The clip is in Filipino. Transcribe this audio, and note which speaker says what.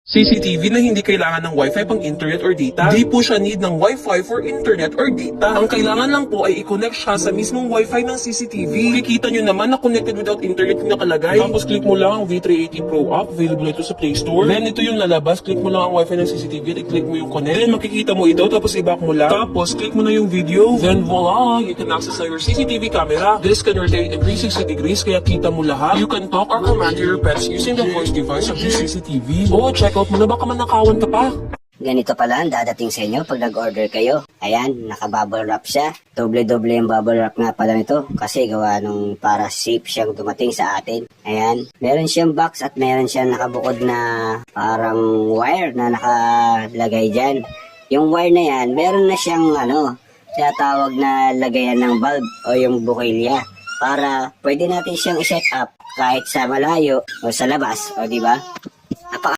Speaker 1: CCTV na hindi kailangan ng Wi-Fi pang internet or data. Di po siya need ng Wi-Fi for internet or data. Ang kailangan lang po ay i-connect siya sa mismong Wi-Fi ng CCTV. Kikita nyo naman na connected without internet yung nakalagay. Tapos click mo lang ang V380 Pro app. Available ito sa Play Store. Then ito yung lalabas. Click mo lang ang Wi-Fi ng CCTV at i-click mo yung connect. Then makikita mo ito tapos i-back mo lang. Tapos click mo na yung video. Then voila! You can access your CCTV camera. This can rotate in 360 degrees kaya kita mo lahat. You can talk or command to your pets using the voice device of the CCTV. Oh, check out mo na baka manakawan ka pa.
Speaker 2: Ganito pala ang dadating sa inyo pag nag-order kayo. Ayan, naka-bubble wrap siya. Doble-doble yung bubble wrap nga pala nito kasi gawa nung para safe siyang dumating sa atin. Ayan, meron siyang box at meron siyang nakabukod na parang wire na nakalagay dyan. Yung wire na yan, meron na siyang tinatawag na lagayan ng bulb o yung bukilya para pwede natin siyang i-set up kahit sa malayo o sa labas, o di ba?